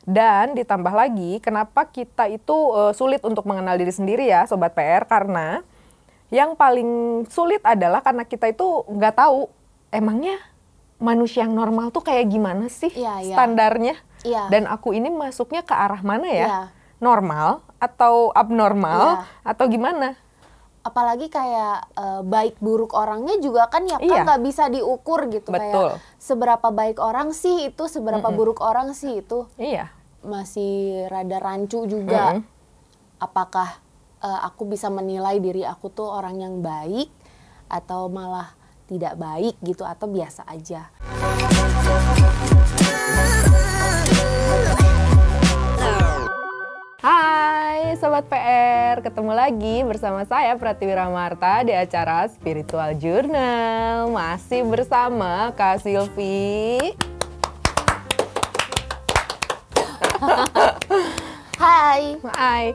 Dan ditambah lagi, kenapa kita itu sulit untuk mengenal diri sendiri ya, Sobat PR, karena yang paling sulit adalah karena kita itu nggak tahu emangnya manusia yang normal tuh kayak gimana sih standarnya. Dan aku ini masuknya ke arah mana ya? Normal atau abnormal atau gimana? Apalagi kayak baik buruk orangnya juga kan ya kan nggak bisa diukur gitu. Betul. Kayak seberapa baik orang sih itu, seberapa buruk orang sih itu. Iya. Masih rada rancu juga. Apakah aku bisa menilai diri aku tuh orang yang baik atau malah tidak baik gitu atau biasa aja. Hai Sobat PR, ketemu lagi bersama saya Pratiwi Ramarta di acara Spiritual Journal. Masih bersama Kak Silvi. Hai.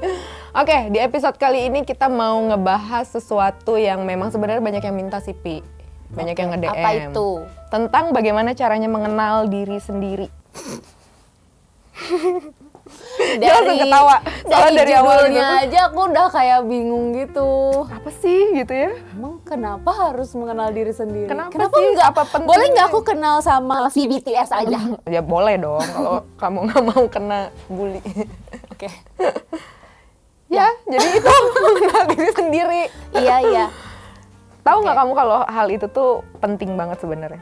Oke, di episode kali ini kita mau ngebahas sesuatu yang memang sebenarnya banyak yang minta sih, Pi. Banyak yang nge-DM. Apa itu? Tentang bagaimana caranya mengenal diri sendiri. Dari ketawa. dari awalnya gitu aja aku udah kayak bingung gitu. Apa sih gitu ya? Emang kenapa harus mengenal diri sendiri? Kenapa sih? Enggak? Apa penting? Boleh nggak aku kenal sama si BTS aja? Ya boleh dong kalau kamu nggak mau kena bully. Oke. Ya, jadi itu mengenal diri sendiri. Iya. Tahu nggak kamu kalau hal itu tuh penting banget sebenarnya?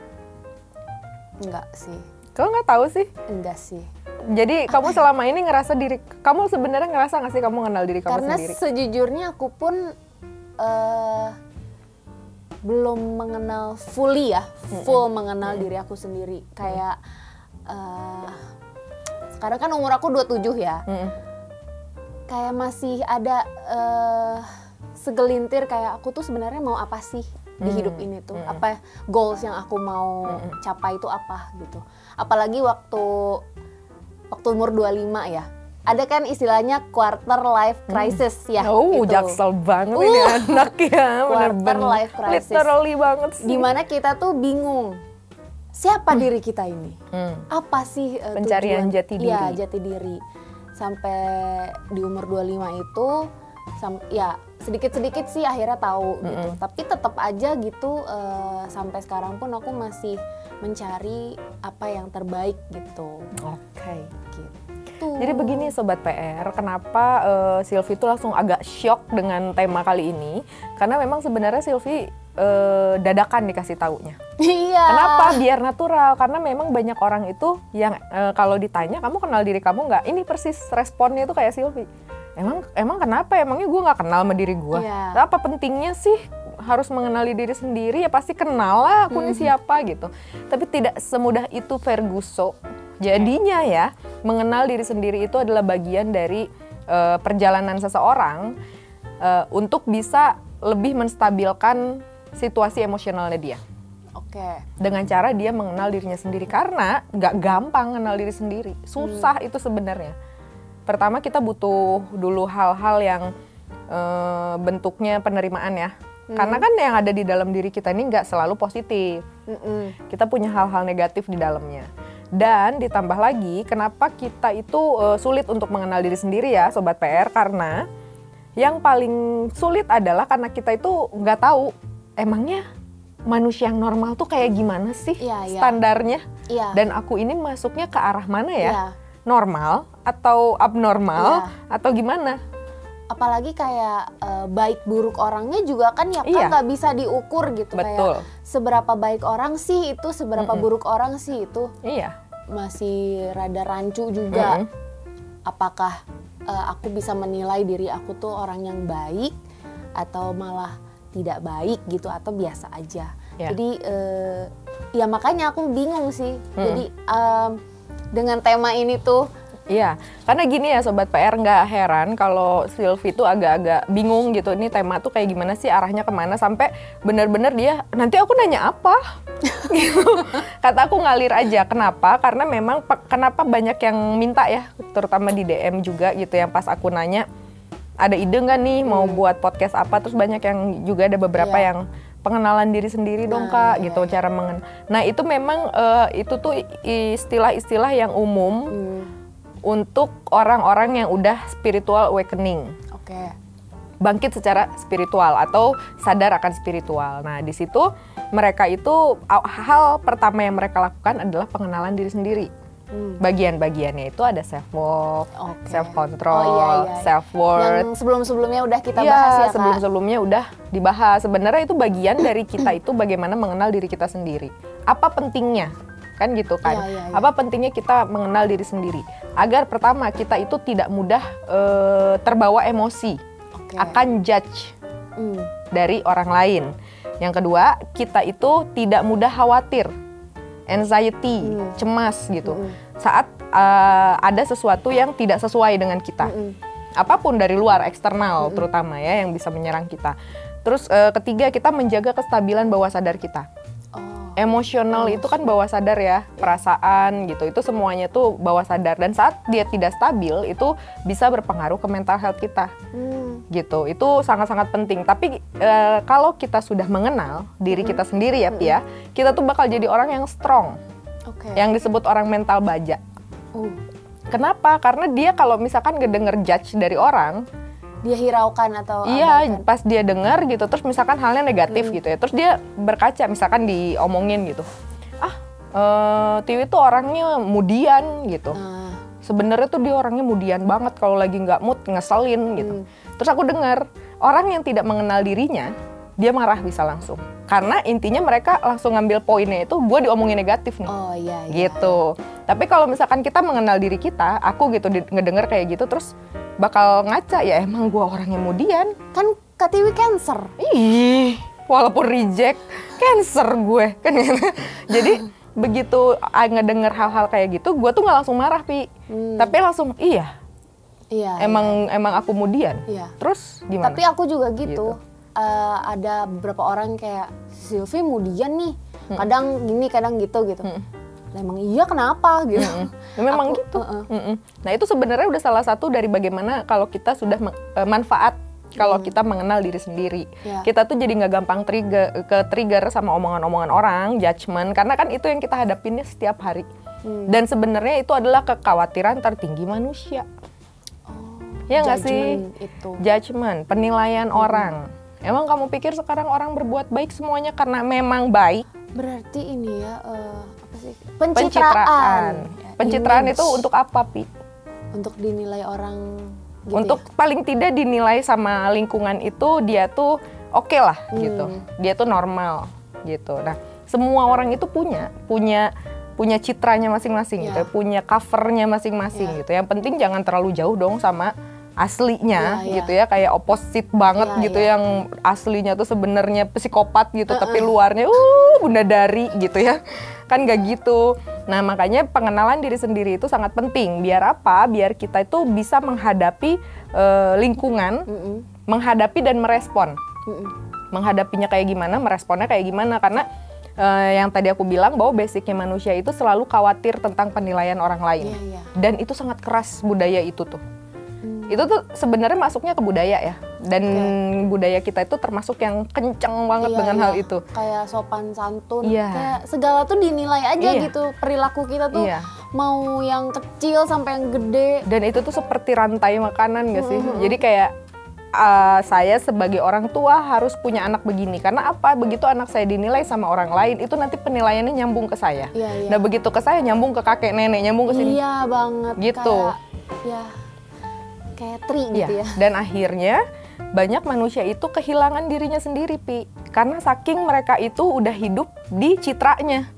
Enggak sih. Kau nggak tahu sih? Enggak sih. Jadi kamu selama ini ngerasa diri kamu sebenarnya ngerasa nggak sih kamu kenal diri kamu sendiri? Karena sejujurnya aku pun belum mengenal fully ya, full mengenal diri aku sendiri. Kayak sekarang kan umur aku 27 ya. Kayak masih ada segelintir kayak aku tuh sebenarnya mau apa sih di hidup ini tuh. Apa goals yang aku mau capai itu apa gitu. Apalagi waktu umur 25 ya. Ada kan istilahnya quarter life crisis ya. Oh, gitu. Jaksel banget ini anak ya. Quarter life crisis. Literally banget sih. Dimana kita tuh bingung. Siapa diri kita ini? Apa sih pencarian tujuan? jati diri? Iya, jati diri. Sampai di umur 25 itu ya sedikit-sedikit sih akhirnya tahu gitu. Tapi tetap aja gitu sampai sekarang pun aku masih mencari apa yang terbaik gitu. Oke. Gitu. Jadi begini Sobat PR, kenapa Silvi itu langsung agak shock dengan tema kali ini? Karena memang sebenarnya Silvi dadakan dikasih taunya. Iya. Kenapa? Biar natural. Karena memang banyak orang itu yang kalau ditanya kamu kenal diri kamu nggak? Ini persis responnya itu kayak Silvi. Emang kenapa? Emangnya gue nggak kenal sama diri gue? Yeah. Apa pentingnya sih harus mengenali diri sendiri? Ya pasti kenal lah aku ini siapa gitu. Tapi tidak semudah itu Ferguso. Jadinya ya, mengenal diri sendiri itu adalah bagian dari perjalanan seseorang untuk bisa lebih menstabilkan situasi emosionalnya dia. Oke. Dengan cara dia mengenal dirinya sendiri. Karena nggak gampang mengenal diri sendiri. Susah itu sebenarnya. Pertama kita butuh dulu hal-hal yang bentuknya penerimaan ya. Karena kan yang ada di dalam diri kita ini nggak selalu positif. Kita punya hal-hal negatif di dalamnya. Dan ditambah lagi kenapa kita itu sulit untuk mengenal diri sendiri ya Sobat PR. Karena yang paling sulit adalah karena kita itu nggak tahu emangnya manusia yang normal tuh kayak gimana sih standarnya. Dan aku ini masuknya ke arah mana ya? Normal atau abnormal atau gimana? Apalagi kayak baik buruk orangnya juga kan ya kan nggak bisa diukur gitu. Betul. Kayak seberapa baik orang sih itu, seberapa buruk orang sih itu. Iya. Masih rada rancu juga. Apakah aku bisa menilai diri aku tuh orang yang baik atau malah tidak baik gitu atau biasa aja. Jadi ya makanya aku bingung sih. Jadi dengan tema ini tuh. Iya, karena gini ya Sobat PR, nggak heran kalau Silvi tuh agak-agak bingung gitu. Ini tema tuh kayak gimana sih, arahnya kemana, sampai bener-bener dia, nanti aku nanya apa? Gitu. Kata aku ngalir aja, kenapa? Karena memang kenapa banyak yang minta ya, terutama di DM juga gitu, yang pas aku nanya, ada ide nggak nih mau buat podcast apa? Terus banyak yang juga ada beberapa yang pengenalan diri sendiri dong Kak, gitu cara Nah itu memang itu tuh istilah-istilah yang umum untuk orang-orang yang udah spiritual awakening. Oke. Bangkit secara spiritual atau sadar akan spiritual. Nah, di situ mereka itu hal pertama yang mereka lakukan adalah pengenalan diri sendiri. Bagian-bagiannya itu ada self love, self control, self worth. Yang sebelum-sebelumnya udah kita bahas ya, Kak? Sebelum-sebelumnya udah dibahas. Sebenarnya itu bagian dari kita itu bagaimana mengenal diri kita sendiri. Apa pentingnya? Kan gitu kan. Apa pentingnya kita mengenal diri sendiri? Agar pertama kita itu tidak mudah terbawa emosi akan judge dari orang lain. Yang kedua, kita itu tidak mudah khawatir, anxiety, cemas gitu. Saat ada sesuatu yang tidak sesuai dengan kita. Apapun dari luar, eksternal terutama ya yang bisa menyerang kita. Terus ketiga, kita menjaga kestabilan bawah sadar kita. Emosional itu kan bawah sadar ya, perasaan gitu, itu semuanya tuh bawah sadar, dan saat dia tidak stabil itu bisa berpengaruh ke mental health kita gitu. Itu sangat-sangat penting. Tapi kalau kita sudah mengenal diri kita sendiri ya Pia, kita tuh bakal jadi orang yang strong, yang disebut orang mental baja. Kenapa? Karena dia kalau misalkan ngedenger judge dari orang, dia hiraukan atau abaikan. Pas dia dengar gitu, terus misalkan halnya negatif gitu ya, terus dia berkaca, misalkan diomongin gitu, Tiwi tuh orangnya mudian gitu, sebenarnya tuh dia orangnya mudian banget, kalau lagi nggak mood ngeselin gitu. Terus aku dengar orang yang tidak mengenal dirinya, dia marah bisa langsung, karena intinya mereka langsung ngambil poinnya itu gue diomongin negatif nih, gitu. Tapi kalau misalkan kita mengenal diri kita, aku gitu ngedenger kayak gitu, terus bakal ngaca, ya emang gue orangnya mudian. Kan Kak Tiwi Cancer. Ih, walaupun reject, Cancer gue kan gitu. Jadi begitu ngedenger hal-hal kayak gitu, gue tuh nggak langsung marah Pi, tapi langsung emang aku mudian. Terus gimana? Tapi aku juga gitu. Ada beberapa orang kayak Sylvie mudian nih, kadang gini kadang gitu. Emang iya kenapa gitu? Memang gitu. Nah itu sebenarnya udah salah satu dari bagaimana kalau kita sudah manfaat kalau kita mengenal diri sendiri. Kita tuh jadi nggak gampang trigger sama omongan-omongan orang, judgement, karena kan itu yang kita hadapinnya setiap hari. Dan sebenarnya itu adalah kekhawatiran tertinggi manusia. Ya nggak sih? Judgement, penilaian orang. Emang kamu pikir sekarang orang berbuat baik semuanya karena memang baik? Berarti ini ya apa sih? Pencitraan itu untuk apa, Pi? Untuk dinilai orang gitu. Untuk paling tidak dinilai sama lingkungan itu dia tuh oke lah gitu. Dia tuh normal gitu. Nah, semua orang itu punya citranya masing-masing gitu, punya covernya masing-masing gitu. Yang penting jangan terlalu jauh dong sama aslinya gitu ya, kayak opposite banget gitu, yang aslinya tuh sebenarnya psikopat gitu, tapi luarnya bunda dari gitu ya, kan gak gitu. Nah makanya pengenalan diri sendiri itu sangat penting. Biar apa? Biar kita itu bisa menghadapi lingkungan, menghadapi dan merespon. Menghadapinya kayak gimana, meresponnya kayak gimana, karena yang tadi aku bilang bahwa basicnya manusia itu selalu khawatir tentang penilaian orang lain. Dan itu sangat keras budaya itu tuh. Itu tuh sebenarnya masuknya ke budaya ya, dan budaya kita itu termasuk yang kenceng banget dengan hal itu. Kayak sopan santun, kayak segala tuh dinilai aja gitu, perilaku kita tuh mau yang kecil sampai yang gede. Dan itu tuh seperti rantai makanan gak sih? Jadi kayak saya sebagai orang tua harus punya anak begini, karena apa? Begitu anak saya dinilai sama orang lain, itu nanti penilaiannya nyambung ke saya. Nah begitu ke saya nyambung ke kakek nenek, nyambung ke sini. Iya banget. Gitu. Kayak tri gitu ya. Dan akhirnya banyak manusia itu kehilangan dirinya sendiri, Pi. Karena saking mereka itu udah hidup di citranya,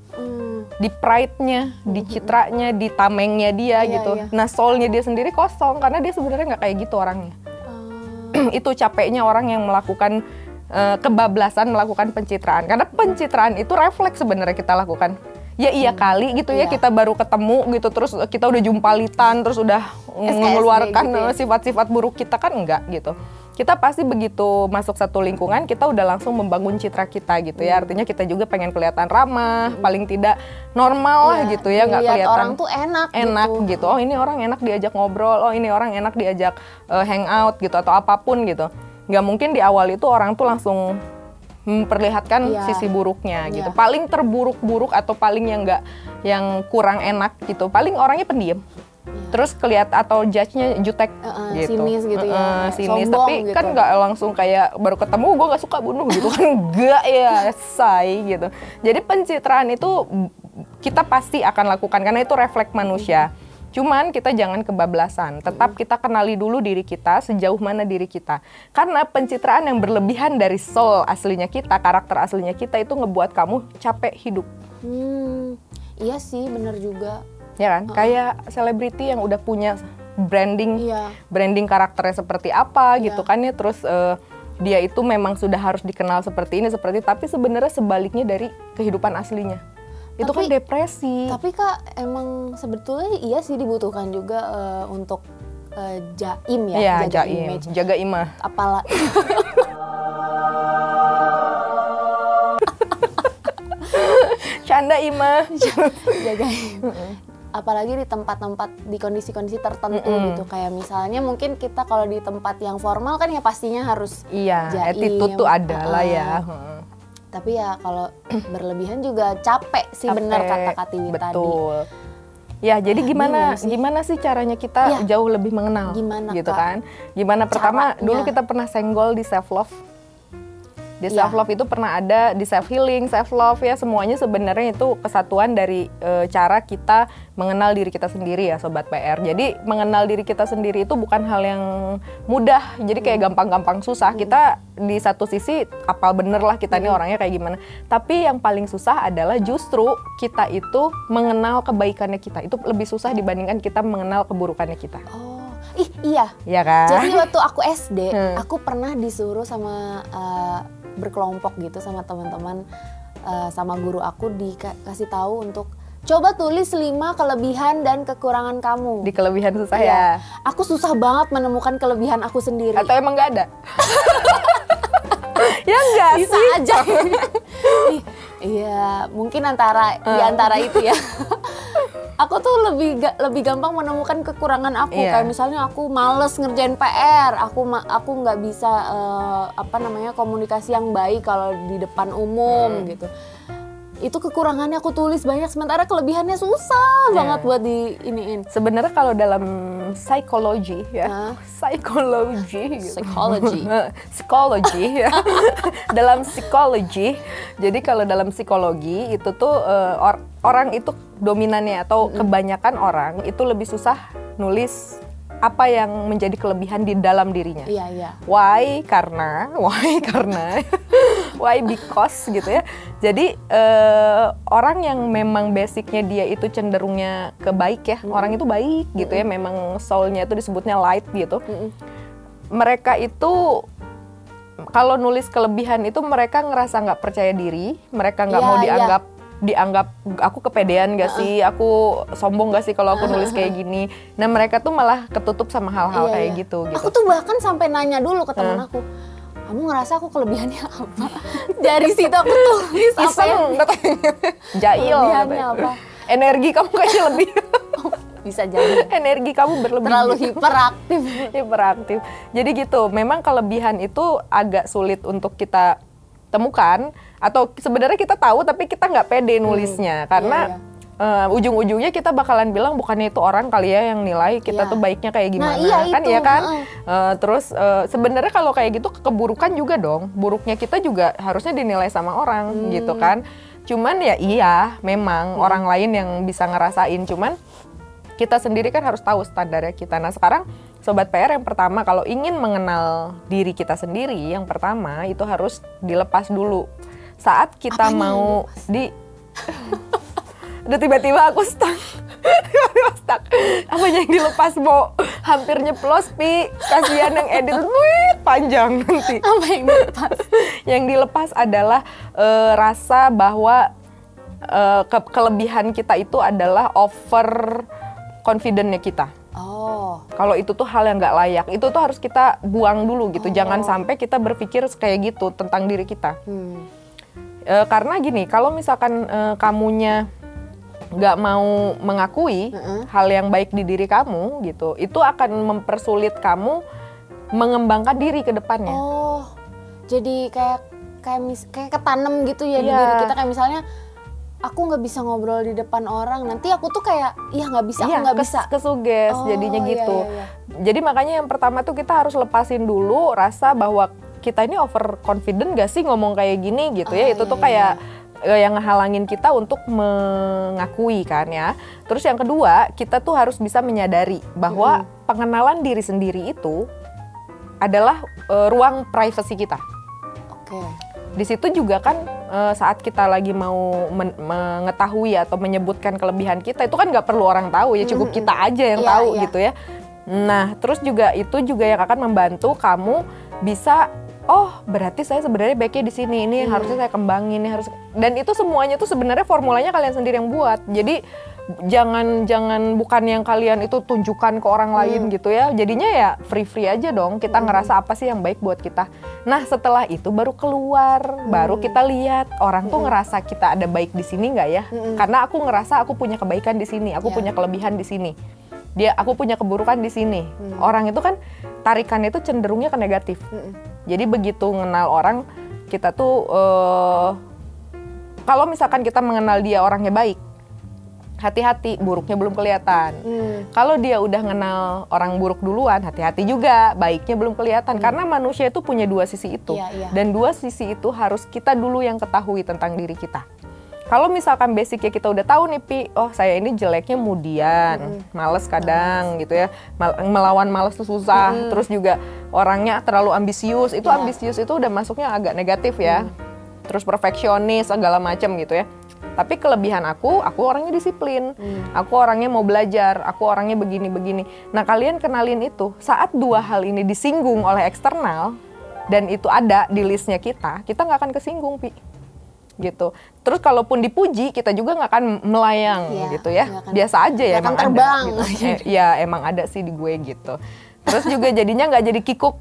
di pride-nya, di citranya, di tamengnya dia gitu. Nah soul-nya dia sendiri kosong, karena dia sebenarnya nggak kayak gitu orangnya. Itu capeknya orang yang melakukan kebablasan, melakukan pencitraan. Karena pencitraan itu refleks sebenarnya kita lakukan. Ya iya kali gitu ya, kita baru ketemu gitu, terus kita udah jumpalitan, terus udah mengeluarkan sifat-sifat buruk kita, kan enggak gitu. Kita pasti begitu masuk satu lingkungan, kita udah langsung membangun citra kita gitu ya. Artinya kita juga pengen kelihatan ramah, paling tidak normal lah gitu ya, nggak kelihatan orang tuh enak gitu. Oh ini orang enak diajak ngobrol, oh ini orang enak diajak hangout gitu, atau apapun gitu. Nggak mungkin di awal itu orang tuh langsung memperlihatkan sisi buruknya gitu. Paling terburuk-buruk atau paling yang kurang enak gitu, paling orangnya pendiam. Terus kelihatan atau judge-nya jutek gitu. Sinis gitu ya. Sinis, sombong tapi gitu. kan nggak langsung kayak baru ketemu gue nggak suka bunuh gitu kan, enggak ya, say gitu. Jadi pencitraan itu kita pasti akan lakukan karena itu refleks manusia. Cuman kita jangan kebablasan, tetap kita kenali dulu diri kita, sejauh mana diri kita. Karena pencitraan yang berlebihan dari soul aslinya kita, karakter aslinya kita itu ngebuat kamu capek hidup. Iya sih, bener juga. Ya kan? Kayak selebriti yang udah punya branding karakternya seperti apa gitu kan ya. Terus dia itu memang sudah harus dikenal seperti ini, tapi sebenarnya sebaliknya dari kehidupan aslinya. Itu kan depresi. Tapi Kak, emang sebetulnya iya sih dibutuhkan juga untuk jaim ya, iya, jaga image. Jaga imah. Canda imah. Jaga apalagi di tempat-tempat, di kondisi-kondisi tertentu gitu. Kayak misalnya mungkin kita kalau di tempat yang formal kan ya pastinya harus jaim. Attitude tuh ada lah ya. Tapi ya kalau berlebihan juga capek sih, bener kata Kak Tiwi tadi. Betul. Ya, jadi gimana sih caranya kita jauh lebih mengenal gitu Kak? Kan? Gimana pertama dulu kita pernah senggol di self love. Di self love itu pernah ada di self healing, self love ya, semuanya sebenarnya itu kesatuan dari cara kita mengenal diri kita sendiri ya sobat PR. Jadi mengenal diri kita sendiri itu bukan hal yang mudah. Jadi kayak gampang-gampang susah. Kita di satu sisi apal bener lah kita ini orangnya kayak gimana. Tapi yang paling susah adalah justru kita itu mengenal kebaikannya kita. Itu lebih susah dibandingkan kita mengenal keburukannya kita. Iya. Iya kan? Jadi waktu aku SD, aku pernah disuruh sama berkelompok gitu sama teman-teman, sama guru aku dikasih tahu untuk coba tulis 5 kelebihan dan kekurangan kamu. Di kelebihan susah ya? Aku susah banget menemukan kelebihan aku sendiri. Atau emang nggak ada? Ya nggak sih? Bisa aja. Iya, mungkin di antara itu ya. Aku tuh lebih gampang menemukan kekurangan aku. Kayak misalnya aku males ngerjain PR, aku nggak bisa komunikasi yang baik kalau di depan umum gitu. Itu kekurangannya aku tulis banyak, sementara kelebihannya susah banget buat diiniin. Sebenarnya kalau dalam psikologi ya, psikologi ya. Dalam psikologi, jadi kalau dalam psikologi itu tuh orang itu dominannya atau kebanyakan orang itu lebih susah nulis apa yang menjadi kelebihan di dalam dirinya. Iya. Why? Karena why? Because gitu ya. Jadi orang yang memang basicnya dia itu cenderungnya ke baik ya. Orang itu baik gitu ya. Memang soulnya itu disebutnya light gitu. Mereka itu kalau nulis kelebihan itu mereka ngerasa nggak percaya diri. Mereka nggak mau dianggap aku kepedean gak sih, aku sombong gak sih kalau aku nulis kayak gini. Nah mereka tuh malah ketutup sama hal-hal kayak gitu. Aku tuh bahkan sampai nanya dulu ke teman aku, kamu ngerasa aku kelebihannya apa? Dari situ aku tulis apa yang jail. Kelebihannya apa? Energi kamu kayaknya lebih. Bisa jadi. Energi kamu berlebih. Terlalu hiperaktif. Jadi gitu, memang kelebihan itu agak sulit untuk kita temukan. Atau sebenarnya kita tahu tapi kita nggak pede nulisnya karena ujung-ujungnya kita bakalan bilang bukannya itu orang kali ya yang nilai kita tuh baiknya kayak gimana kan. Terus sebenarnya kalau kayak gitu keburukan juga dong, buruknya kita juga harusnya dinilai sama orang gitu kan. Cuman ya memang orang lain yang bisa ngerasain, cuman kita sendiri kan harus tahu standarnya kita. Nah sekarang Sobat PR yang pertama kalau ingin mengenal diri kita sendiri, yang pertama itu harus dilepas dulu. Saat kita mau udah tiba-tiba aku stuck. Apanya yang dilepas, mau hampir nyeplos, Pi. Kasihan yang edit, panjang nanti. Apa yang dilepas? Yang dilepas adalah rasa bahwa kelebihan kita itu adalah over confident-nya kita. Kalau itu tuh hal yang nggak layak, itu tuh harus kita buang dulu gitu. Jangan sampai kita berpikir kayak gitu tentang diri kita. Karena gini, kalau misalkan kamunya nggak mau mengakui hal yang baik di diri kamu gitu, itu akan mempersulit kamu mengembangkan diri ke depannya. Jadi kayak ketanam gitu ya di diri kita, kayak misalnya aku nggak bisa ngobrol di depan orang, nanti aku tuh kayak nggak bisa, aku nggak bisa. Kesuges jadinya gitu. Jadi makanya yang pertama tuh kita harus lepasin dulu rasa bahwa kita ini over confident gak sih ngomong kayak gini gitu ya. Itu tuh kayak yang ngehalangin kita untuk mengakui kan ya. Terus yang kedua, kita tuh harus bisa menyadari bahwa pengenalan diri sendiri itu adalah ruang privasi kita. Di situ juga kan saat kita lagi mau mengetahui atau menyebutkan kelebihan kita, itu kan nggak perlu orang tahu ya, cukup kita aja yang tahu gitu ya. Nah, terus juga itu juga yang akan membantu kamu bisa, oh berarti saya sebenarnya baiknya di sini, ini yang harusnya saya kembangin, ini harus, dan itu semuanya tuh sebenarnya formulanya kalian sendiri yang buat. Jadi jangan bukan yang kalian itu tunjukkan ke orang lain gitu ya. Jadinya ya free aja dong. Kita ngerasa apa sih yang baik buat kita. Nah, setelah itu baru keluar, baru kita lihat orang tuh ngerasa kita ada baik di sini nggak ya? Karena aku ngerasa aku punya kebaikan di sini, aku punya kelebihan di sini. Aku punya keburukan di sini. Orang itu kan tarikannya itu cenderungnya ke negatif. Jadi begitu mengenal orang, kita tuh kalau misalkan kita mengenal dia orangnya baik, hati-hati, buruknya belum kelihatan. Kalau dia udah kenal orang buruk duluan, hati-hati juga, baiknya belum kelihatan. Karena manusia itu punya dua sisi itu. Dan dua sisi itu harus kita dulu yang ketahui tentang diri kita. Kalau misalkan basicnya kita udah tahu nih, Pi, oh saya ini jeleknya mudian, males kadang gitu ya, melawan males tuh susah. Terus juga orangnya terlalu ambisius, itu ambisius itu udah masuknya agak negatif ya. Terus perfeksionis, segala macam gitu ya. Tapi kelebihan aku orangnya disiplin, aku orangnya mau belajar, aku orangnya begini-begini. Nah, kalian kenalin itu, saat dua hal ini disinggung oleh eksternal, dan itu ada di listnya kita nggak akan kesinggung, Pi. Gitu. Terus kalaupun dipuji, kita juga nggak akan melayang gitu ya. Biasa aja ya, emang terbang. Ada. Gitu. Ya emang ada sih di gue gitu. Terus juga jadinya nggak jadi kikuk.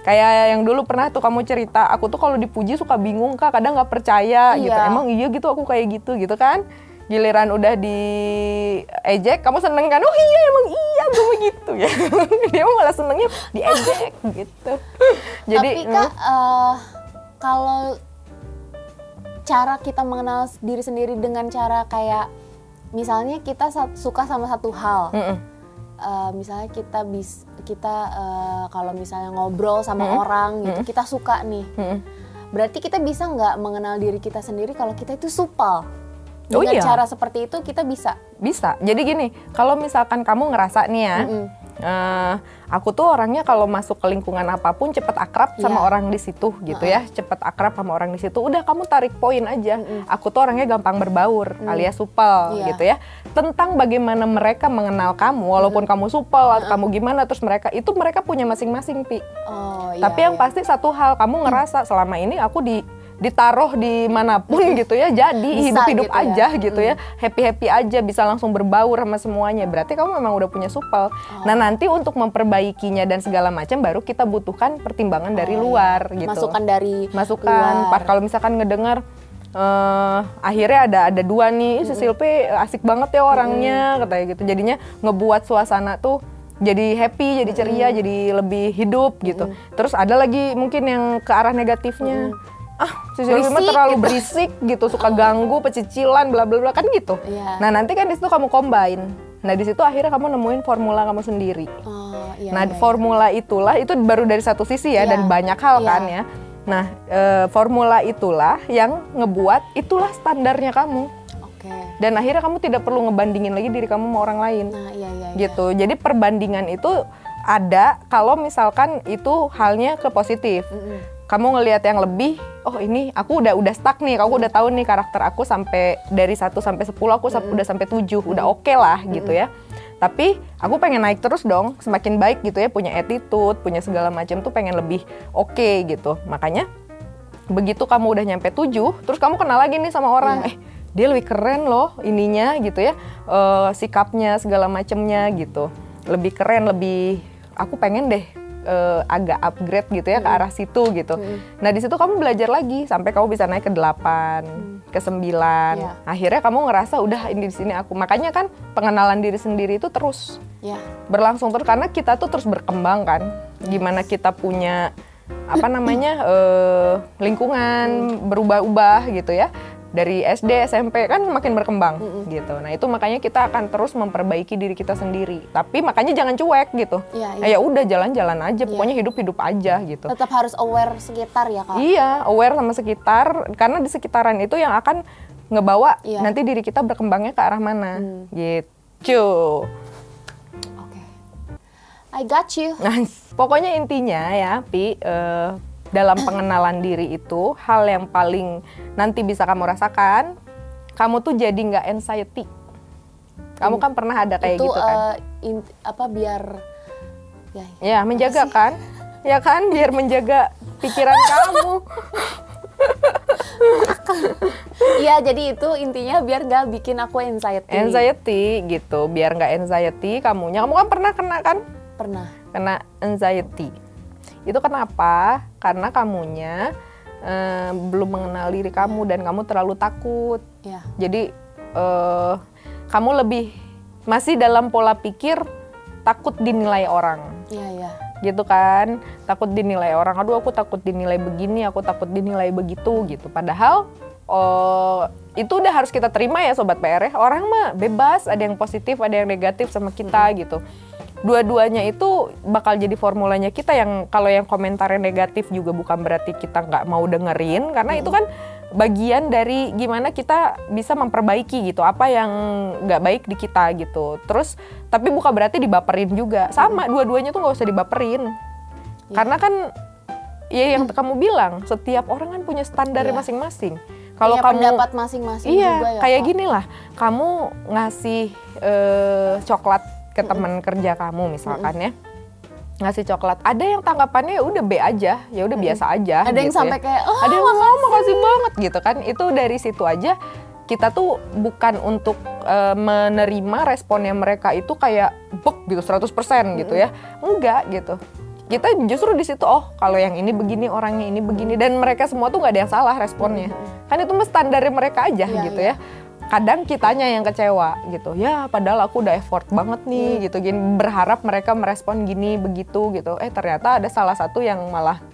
Kayak yang dulu pernah tuh kamu cerita, aku tuh kalau dipuji suka bingung Kak, kadang nggak percaya gitu. Emang iya gitu aku kayak gitu kan. Giliran udah diejek, kamu seneng kan? Oh iya emang iya gue begitu ya. Dia malah senengnya diejek gitu. Jadi, tapi Kak, kalau cara kita mengenal diri sendiri dengan cara kayak misalnya kita suka sama satu hal. Misalnya kita kalau misalnya ngobrol sama orang gitu, kita suka nih. Berarti kita bisa nggak mengenal diri kita sendiri kalau kita itu supel? Dengan cara seperti itu kita bisa? Bisa. Jadi gini, kalau misalkan kamu ngerasa nih ya, aku tuh orangnya kalau masuk ke lingkungan apapun cepet akrab sama orang di situ gitu ya, cepet akrab sama orang di situ. Udah kamu tarik poin aja. Aku tuh orangnya gampang berbaur, alias supel gitu ya. Tentang bagaimana mereka mengenal kamu, walaupun kamu supel atau kamu gimana, terus mereka punya masing-masing, Pi. Tapi yang pasti satu hal, kamu ngerasa selama ini aku ditaruh di manapun gitu ya, jadi hidup-hidup gitu aja gitu ya, happy-happy aja, bisa langsung berbaur sama semuanya. Berarti kamu memang udah punya supel. Nah, nanti untuk memperbaikinya dan segala macam baru kita butuhkan pertimbangan dari luar gitu. Masukan. Kalau misalkan ngedengar akhirnya ada dua nih, si Silpi asik banget ya orangnya, katanya gitu. Jadinya ngebuat suasana tuh jadi happy, jadi ceria, jadi lebih hidup gitu. Terus ada lagi mungkin yang ke arah negatifnya. Si Silvi mah terlalu berisik gitu, suka ganggu, pecicilan, bla bla bla kan gitu. Nah, nanti kan di situ kamu combine. Nah, di situ akhirnya kamu nemuin formula kamu sendiri. Formula itulah, itu baru dari satu sisi ya, dan banyak hal kan ya. Nah, formula itulah yang ngebuat itulah standarnya kamu. Dan akhirnya kamu tidak perlu ngebandingin lagi diri kamu sama orang lain. Gitu. Jadi perbandingan itu ada kalau misalkan itu halnya ke positif. Kamu ngelihat yang lebih, oh ini aku udah stuck nih, aku udah tahu nih karakter aku sampai dari 1 sampai 10 aku udah sampai 7, udah oke lah gitu ya. Tapi aku pengen naik terus dong, semakin baik gitu ya, punya attitude, punya segala macam tuh pengen lebih oke gitu. Makanya begitu kamu udah nyampe 7, terus kamu kenal lagi nih sama orang, dia lebih keren loh ininya gitu ya, sikapnya segala macamnya gitu, lebih keren, lebih aku pengen deh agak upgrade gitu ya ke arah situ gitu. Nah, di situ kamu belajar lagi sampai kamu bisa naik ke 8, ke 9. Akhirnya kamu ngerasa udah ini di sini aku. Makanya kan pengenalan diri sendiri itu terus berlangsung terus, karena kita tuh terus berkembang kan. Gimana kita punya lingkungan berubah-ubah gitu ya. dari SD, SMP kan makin berkembang gitu. Nah, itu makanya kita akan terus memperbaiki diri kita sendiri. Tapi makanya jangan cuek gitu. Ya udah jalan-jalan aja, pokoknya hidup-hidup aja gitu. Tetap harus aware sekitar ya, Kak. Iya, aware sama sekitar, karena di sekitaran itu yang akan ngebawa nanti diri kita berkembangnya ke arah mana. Gitu. Oke. I got you. Nice. Pokoknya intinya ya, Pi, dalam pengenalan diri itu hal yang paling nanti bisa kamu rasakan, kamu tuh jadi nggak anxiety. Kamu kan pernah ada kayak itu, gitu kan? Biar ya menjaga kan? Ya kan, biar menjaga pikiran kamu. Iya, jadi itu intinya biar nggak bikin aku anxiety. Anxiety gitu, biar nggak anxiety kamunya. Kamu kan pernah kena kan? Pernah. Kena anxiety. Itu kenapa? Karena kamunya belum mengenal diri kamu dan kamu terlalu takut. Ya. Jadi kamu lebih masih dalam pola pikir takut dinilai orang. Iya. Gitu kan? Takut dinilai orang. Aduh, aku takut dinilai begini, aku takut dinilai begitu gitu. Padahal itu udah harus kita terima ya Sobat PR ya. Orang mah bebas, ada yang positif, ada yang negatif sama kita gitu. Dua-duanya itu bakal jadi formulanya kita, yang kalau yang komentarnya negatif juga bukan berarti kita nggak mau dengerin, karena itu kan bagian dari gimana kita bisa memperbaiki gitu apa yang nggak baik di kita gitu. Terus tapi bukan berarti dibaperin juga, sama dua-duanya tuh nggak usah dibaperin, karena kan ya yang kamu bilang setiap orang kan punya standarnya masing-masing. Kalau kamu pendapat masing-masing juga ya, kayak Kak. gini lah, kamu ngasih coklat ke teman kerja kamu misalkan ya, ngasih coklat, ada yang tanggapannya ya udah B aja, ya udah biasa aja. Ada yang gitu sampai kayak ada yang makasih banget gitu kan. Itu dari situ aja kita tuh bukan untuk menerima responnya mereka itu kayak bek gitu 100% gitu ya, enggak gitu. Kita justru di situ, oh kalau yang ini begini, orangnya ini begini, dan mereka semua tuh nggak ada yang salah responnya. Kan itu mah standarnya mereka aja gitu ya. Kadang kitanya yang kecewa gitu, ya padahal aku udah effort banget nih gitu, gini, berharap mereka merespon gini begitu gitu, ternyata ada salah satu yang malah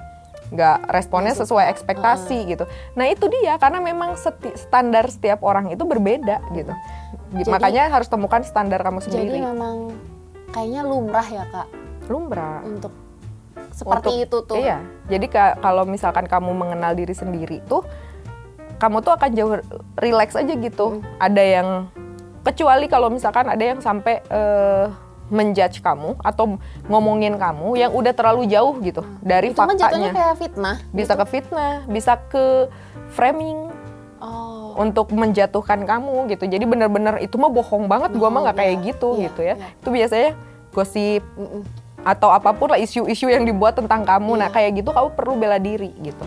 nggak responnya sesuai ekspektasi gitu. Nah itu dia, karena memang standar setiap orang itu berbeda gitu. Makanya harus temukan standar kamu sendiri. Jadi memang kayaknya lumrah ya, Kak, lumrah untuk seperti itu tuh. Iya, jadi kalau misalkan kamu mengenal diri sendiri tuh, kamu tuh akan jauh relax aja gitu. Ada yang, kecuali kalau misalkan ada yang sampai menjudge kamu atau ngomongin kamu yang udah terlalu jauh gitu dari itu faktanya. Itu jatuhnya kayak fitnah. Bisa gitu. ke fitnah, bisa ke framing. Untuk menjatuhkan kamu gitu. Jadi benar-benar itu mah bohong banget, gua mah nggak kayak gitu gitu ya. Itu biasanya gosip atau apapun lah, isu-isu yang dibuat tentang kamu. Nah kayak gitu kamu perlu bela diri gitu.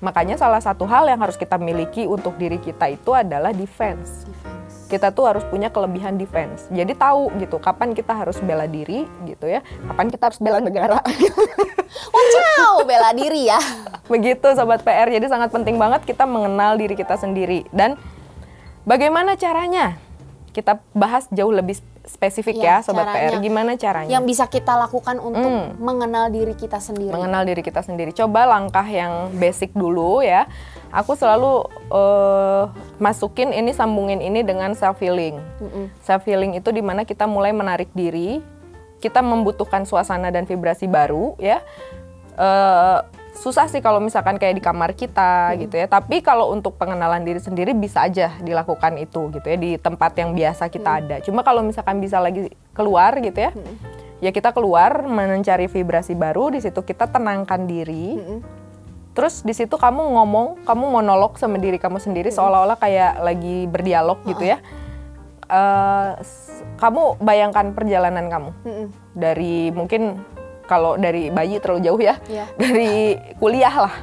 Makanya salah satu hal yang harus kita miliki untuk diri kita itu adalah defense. Kita tuh harus punya kelebihan defense. Jadi tahu gitu kapan kita harus bela diri gitu ya, kapan kita harus bela negara. Wow, bela diri ya. Begitu Sobat PR. Jadi sangat penting banget kita mengenal diri kita sendiri. Dan bagaimana caranya? Kita bahas jauh lebih spesifik ya Sobat PR. Gimana caranya? Yang bisa kita lakukan untuk mengenal diri kita sendiri. Mengenal diri kita sendiri. Coba langkah yang basic dulu ya. Aku selalu masukin ini, sambungin ini dengan self healing. Self healing itu dimana kita mulai menarik diri, kita membutuhkan suasana dan vibrasi baru ya. Susah sih kalau misalkan kayak di kamar kita gitu ya. Tapi kalau untuk pengenalan diri sendiri bisa aja dilakukan itu gitu ya, di tempat yang biasa kita ada. Cuma kalau misalkan bisa lagi keluar gitu ya, ya kita keluar mencari vibrasi baru. Di situ kita tenangkan diri. Terus di situ kamu ngomong, kamu monolog sama diri kamu sendiri seolah-olah kayak lagi berdialog gitu ya. Kamu bayangkan perjalanan kamu dari, mungkin kalau dari bayi terlalu jauh ya, dari kuliah lah.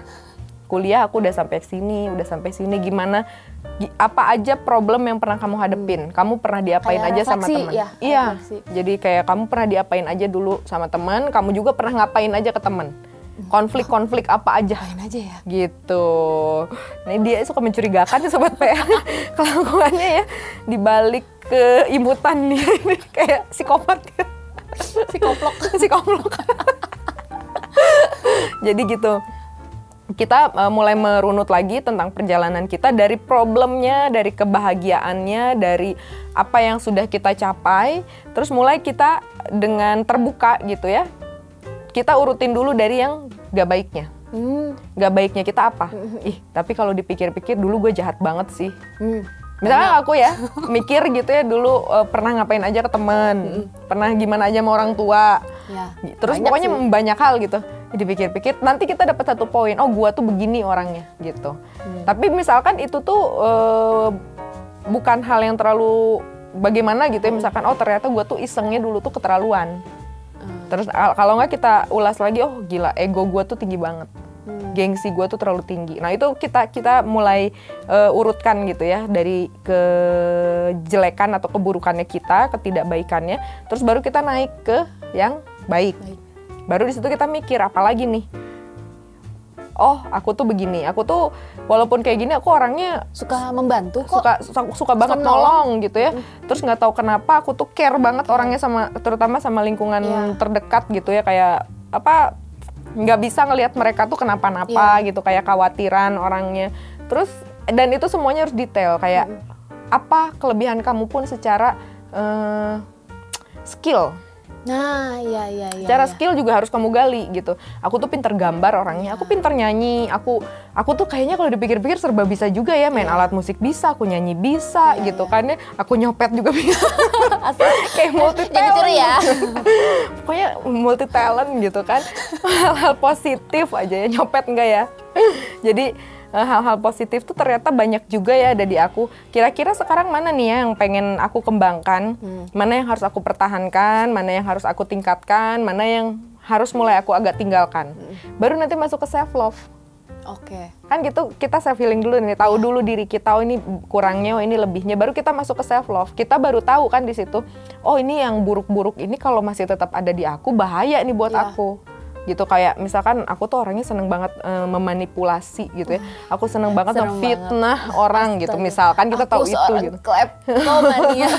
Kuliah aku udah sampai sini, gimana, apa aja problem yang pernah kamu hadepin, kamu pernah diapain kayak aja refleksi, sama teman. ya, Iya, refleksi. jadi kayak kamu pernah diapain aja dulu sama teman, kamu juga pernah ngapain aja ke teman. Konflik-konflik apa aja. Ngapain aja ya. Gitu. Nah dia suka mencurigakan nih Sobat PR. Kelakuannya ya, dibalik keimutan nih, kayak psikopat. Si koplok. Si komplok. Jadi gitu. kita mulai merunut lagi tentang perjalanan kita, dari problemnya, dari kebahagiaannya, dari apa yang sudah kita capai. Terus mulai kita dengan terbuka gitu ya, kita urutin dulu dari yang gak baiknya. Gak baiknya kita apa? Tapi kalau dipikir-pikir dulu gue jahat banget sih. Misalnya aku ya mikir gitu ya, dulu pernah ngapain aja ke temen, pernah gimana aja sama orang tua. Terus pokoknya banyak hal gitu. Dipikir-pikir nanti kita dapat satu poin, oh gua tuh begini orangnya gitu. Tapi misalkan itu tuh bukan hal yang terlalu bagaimana gitu ya, misalkan oh ternyata gua tuh isengnya dulu tuh keterlaluan. Terus kalau nggak kita ulas lagi, oh gila ego gua tuh tinggi banget, gengsi gua tuh terlalu tinggi. Nah itu kita mulai urutkan gitu ya, dari kejelekan atau keburukannya kita, ketidakbaikannya, terus baru kita naik ke yang baik. Baru di situ kita mikir apa lagi nih. Oh, aku tuh begini. Aku tuh walaupun kayak gini, aku orangnya suka membantu kok. Suka banget nolong gitu ya. Terus nggak tahu kenapa aku tuh care banget orangnya terutama sama lingkungan terdekat gitu ya, kayak apa, nggak bisa ngelihat mereka tuh kenapa-napa gitu, kayak khawatiran orangnya. Terus dan itu semuanya harus detail, kayak apa kelebihan kamu pun secara skill. Nah, iya. Cara skill juga harus kamu gali gitu. Aku tuh pinter gambar orangnya, aku pinter nyanyi, aku tuh kayaknya kalau dipikir-pikir serba bisa juga ya, main alat musik bisa, aku nyanyi bisa gitu kan ya, aku nyopet juga bisa. Kayak multi talent ya. Pokoknya multi talent gitu kan. Hal-hal positif aja ya, nyopet enggak ya. Jadi hal-hal positif tuh ternyata banyak juga ya ada di aku. Kira-kira sekarang mana nih ya yang pengen aku kembangkan, mana yang harus aku pertahankan, mana yang harus aku tingkatkan, mana yang harus mulai aku agak tinggalkan. Baru nanti masuk ke self love. Oke. Kan gitu, kita self healing dulu nih, tahu dulu diri kita, oh ini kurangnya, oh ini lebihnya, baru kita masuk ke self love. Kita baru tahu kan di situ, oh ini yang buruk-buruk ini kalau masih tetap ada di aku bahaya nih buat aku. Gitu, kayak misalkan aku tuh orangnya seneng banget memanipulasi gitu ya. Aku seneng banget memfitnah orang gitu. Misalkan kita tahu itu gitu. Kleptomania.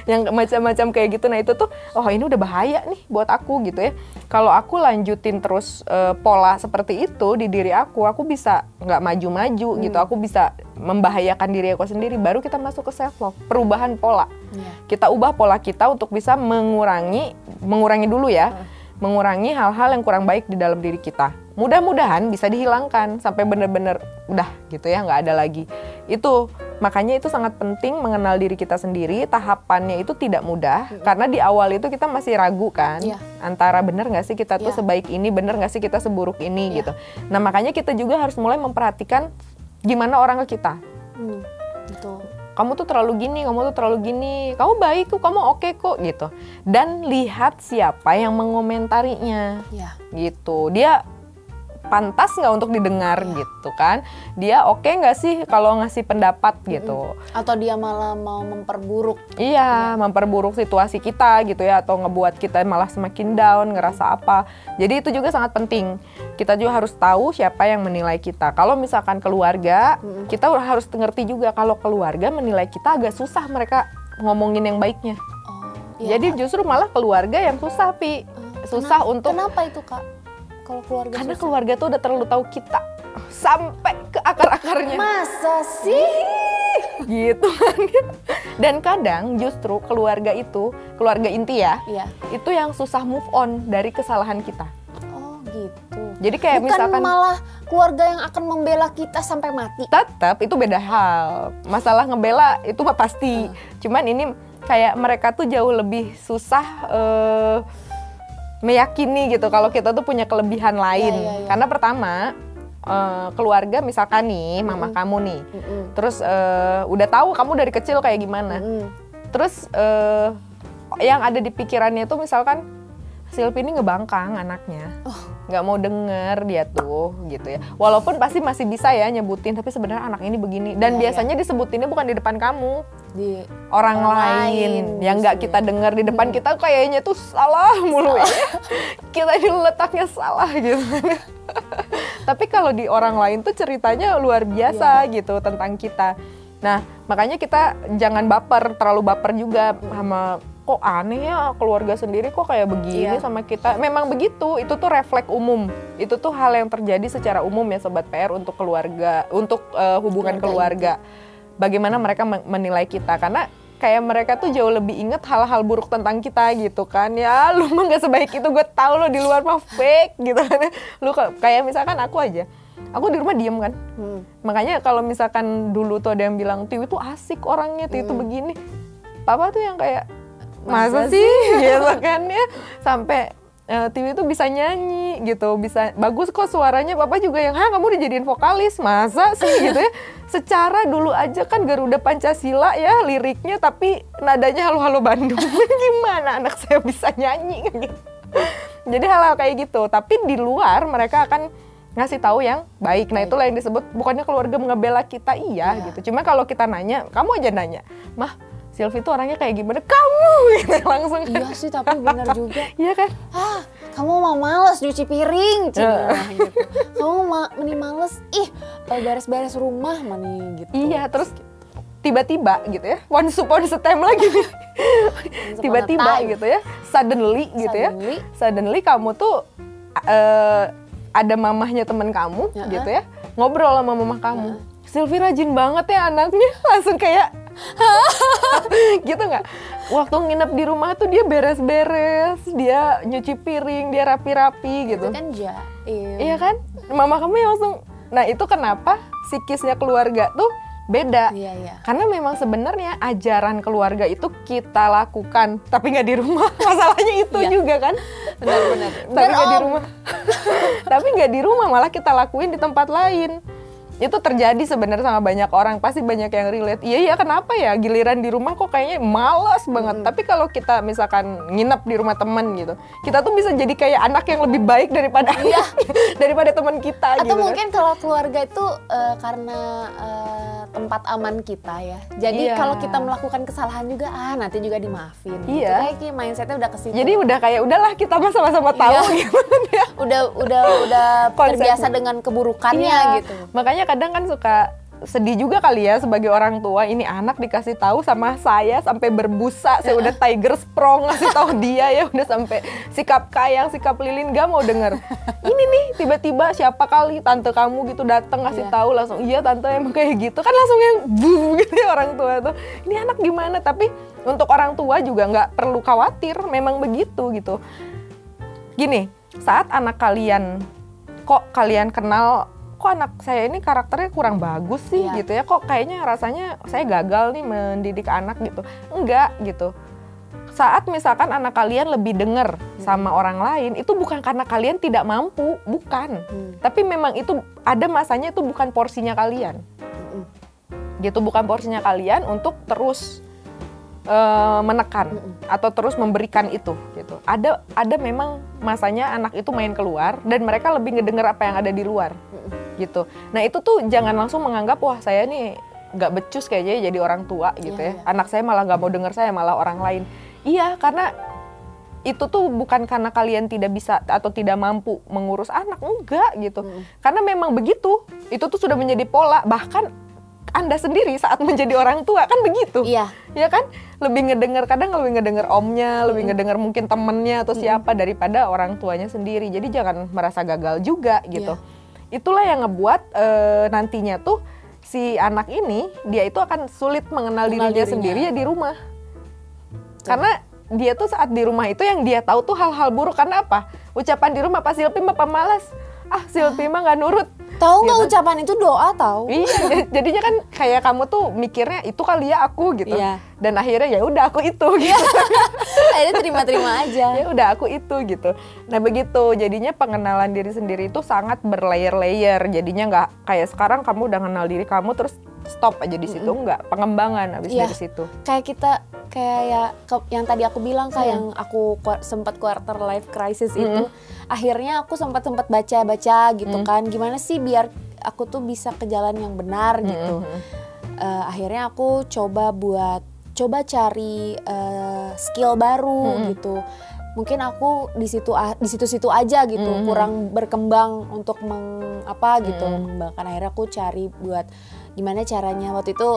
Yang macam-macam kayak gitu. Nah itu tuh, oh ini udah bahaya nih buat aku gitu ya. Kalau aku lanjutin terus pola seperti itu di diri aku bisa nggak maju-maju gitu. Aku bisa membahayakan diri aku sendiri. Baru kita masuk ke self love, perubahan pola. Kita ubah pola kita untuk bisa mengurangi dulu ya. Mengurangi hal-hal yang kurang baik di dalam diri kita. Mudah-mudahan bisa dihilangkan sampai benar-benar udah gitu ya, nggak ada lagi. Itu makanya itu sangat penting mengenal diri kita sendiri. Tahapannya itu tidak mudah karena di awal itu kita masih ragu kan, antara benar nggak sih kita tuh sebaik ini, benar nggak sih kita seburuk ini gitu. Nah makanya kita juga harus mulai memperhatikan gimana orang ke kita. Betul. Kamu tuh terlalu gini, kamu baik kok, kamu oke kok gitu. Dan lihat siapa yang mengomentarinya, gitu. Dia pantas nggak untuk didengar gitu kan? Dia oke nggak sih kalau ngasih pendapat gitu? Atau dia malah mau memperburuk? Iya, memperburuk situasi kita gitu ya, atau ngebuat kita malah semakin down, ngerasa apa. Jadi itu juga sangat penting. Kita juga harus tahu siapa yang menilai kita. Kalau misalkan keluarga, kita harus ngerti juga kalau keluarga menilai kita agak susah mereka ngomongin yang baiknya. Jadi justru malah keluarga yang susah, susah untuk. Kenapa itu Kak? Kalau keluarga karena susah. Keluarga tuh udah terlalu tahu kita sampai ke akar-akarnya. Masa sih? Gitu kan. Dan kadang justru keluarga itu, keluarga inti ya, itu yang susah move on dari kesalahan kita. Oh gitu. Jadi kayak bukan misalkan malah keluarga yang akan membela kita sampai mati. Tetap itu beda hal. Masalah ngebela itu mah pasti. Cuman ini kayak mereka tuh jauh lebih susah meyakini gitu kalau kita tuh punya kelebihan lain. Karena pertama keluarga misalkan nih mama kamu nih, terus udah tahu kamu dari kecil kayak gimana, terus yang ada di pikirannya tuh misalkan Silvi ini ngebangkang anaknya, nggak mau denger dia tuh gitu ya. Walaupun pasti masih bisa ya nyebutin, tapi sebenarnya anak ini begini. Dan biasanya disebutinnya bukan di depan kamu, di orang lain yang nggak kita dengar. Di depan kita kayaknya tuh salah mulu ya. Kita ini letaknya salah gitu. Tapi kalau di orang lain tuh ceritanya luar biasa gitu tentang kita. Nah makanya kita jangan baper, terlalu baper juga sama kok aneh ya keluarga sendiri kok kayak begini sama kita. Memang begitu, itu tuh refleks umum. Itu tuh hal yang terjadi secara umum ya Sobat PR untuk keluarga, untuk hubungan keluarga. Bagaimana mereka menilai kita, karena kayak mereka tuh jauh lebih inget hal-hal buruk tentang kita gitu kan. Ya lu mah gak sebaik itu, gue tahu lo di luar mah fake gitu kan. Lu kayak misalkan aku aja, aku di rumah diem kan. Makanya kalau misalkan dulu tuh ada yang bilang Tiwi tuh asik orangnya, Tiwi tuh begini, papa tuh yang kayak masa sih gitu kan ya. Sampai Tiwi tuh bisa nyanyi gitu, bisa bagus kok suaranya. Papa juga yang, kamu udah jadiin vokalis, masa sih gitu ya. Secara dulu aja kan Garuda Pancasila ya liriknya, tapi nadanya halo-halo Bandung. Gimana anak saya bisa nyanyi gitu. Jadi hal-hal kayak gitu, tapi di luar mereka akan ngasih tahu yang baik. Nah itulah yang disebut bukannya keluarga ngebela kita, gitu. Cuma kalau kita nanya, kamu aja nanya, Mah, Silvi tuh orangnya kayak gimana? Kamu gitu langsung kan. Iya sih, tapi benar juga. Iya kan? Kamu mau males nyuci piring, gitu. Kamu males, beres-beres rumah mani gitu. Iya, terus tiba-tiba gitu ya, once upon a time lagi. Tiba-tiba gitu ya, suddenly gitu ya. Suddenly kamu tuh ada mamahnya teman kamu gitu ya, ngobrol sama mamah kamu. Silvi rajin banget ya anaknya, langsung kayak gitu nggak? Waktu nginep di rumah tuh dia beres-beres, dia nyuci piring, dia rapi-rapi gitu. Itu kan jaim. Iya kan? Mama kamu yang langsung. Nah itu kenapa psikisnya keluarga tuh beda. Iya. Karena memang sebenarnya ajaran keluarga itu kita lakukan, tapi nggak di rumah. Masalahnya itu juga kan? Benar-benar. Tapi nggak di rumah. Tapi nggak di rumah, malah kita lakuin di tempat lain. Itu terjadi sebenarnya sama banyak orang, pasti banyak yang relate. Iya kenapa ya giliran di rumah kok kayaknya malas banget. Tapi kalau kita misalkan nginep di rumah teman gitu, kita tuh bisa jadi kayak anak yang lebih baik daripada daripada teman kita. Atau gitu mungkin kalau keluarga itu karena tempat aman kita ya. Jadi kalau kita melakukan kesalahan juga nanti juga dimaafin. Iya. Gitu. Kayak mindsetnya udah ke situ. Jadi udah kayak udahlah kita mah sama-sama tahu gitu. udah terbiasa dengan keburukannya gitu. Makanya kadang kan suka sedih juga kali ya sebagai orang tua, ini anak dikasih tahu sama saya sampai berbusa, saya udah tiger sprong ngasih tahu dia ya, udah sampai sikap Kayang, sikap Lilin gak mau denger. Ini nih tiba-tiba siapa kali tante kamu gitu datang ngasih tahu langsung, iya tante emang kayak gitu kan, langsung yang gitu ya orang tua tuh, ini anak gimana. Tapi untuk orang tua juga nggak perlu khawatir, memang begitu gitu. Gini, saat anak kalian kok kalian kenal, kok anak saya ini karakternya kurang bagus sih gitu ya, kok kayaknya rasanya saya gagal nih mendidik anak gitu. Enggak gitu. Saat misalkan anak kalian lebih denger sama orang lain, itu bukan karena kalian tidak mampu, bukan. Tapi memang itu ada masanya, itu bukan porsinya kalian. Gitu, bukan porsinya kalian untuk terus menekan atau terus memberikan itu gitu. Ada memang masanya anak itu main keluar dan mereka lebih ngedenger apa yang ada di luar. Gitu. Nah itu tuh jangan langsung menganggap wah saya nih nggak becus kayaknya jadi orang tua gitu ya. Anak saya malah nggak mau denger saya, malah orang lain. Iya, karena itu tuh bukan karena kalian tidak bisa atau tidak mampu mengurus anak, enggak gitu. Karena memang begitu. Itu tuh sudah menjadi pola. Bahkan Anda sendiri saat menjadi orang tua kan begitu. Iya kan? Lebih ngedenger, kadang lebih ngedenger omnya, lebih ngedenger mungkin temennya atau siapa daripada orang tuanya sendiri. Jadi jangan merasa gagal juga gitu. Itulah yang ngebuat nantinya tuh si anak ini dia itu akan sulit mengenal dirinya sendiri ya di rumah. Karena dia tuh saat di rumah itu yang dia tahu tuh hal-hal buruk. Karena apa? Ucapan di rumah, Pak Silvi mah pemalas. Silvi mah nggak nurut. Tahu nggak gitu. Ucapan itu doa tahu. Iya, jadinya kan kayak kamu tuh mikirnya itu kali ya aku gitu. Dan akhirnya ya udah aku itu gitu. Akhirnya terima-terima aja. Ya udah aku itu gitu. Nah begitu, jadinya pengenalan diri sendiri itu sangat berlayer-layer. Jadinya nggak kayak sekarang kamu udah kenal diri kamu terus stop aja di situ, nggak, pengembangan habis dari situ. Kayak kita yang tadi aku bilang yang aku sempat quarter life crisis itu, akhirnya aku sempat baca gitu kan, gimana sih biar aku tuh bisa ke jalan yang benar gitu. Akhirnya aku coba cari skill baru gitu. Mungkin aku di situ aja gitu, kurang berkembang untuk mengembangkan. Akhirnya aku cari buat gimana caranya waktu itu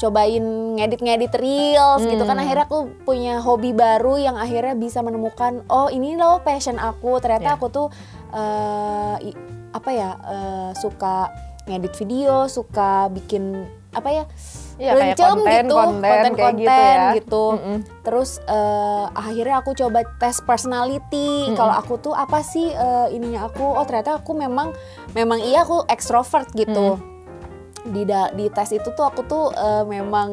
cobain ngedit reels gitu kan. Akhirnya aku punya hobi baru yang akhirnya bisa menemukan, oh ini loh passion aku. Ternyata aku tuh suka ngedit video, suka bikin rencem gitu, konten gitu. Terus akhirnya aku coba tes personality. Kalau aku tuh apa sih ininya aku? Oh ternyata aku memang iya aku extrovert gitu. Di tes itu tuh aku tuh memang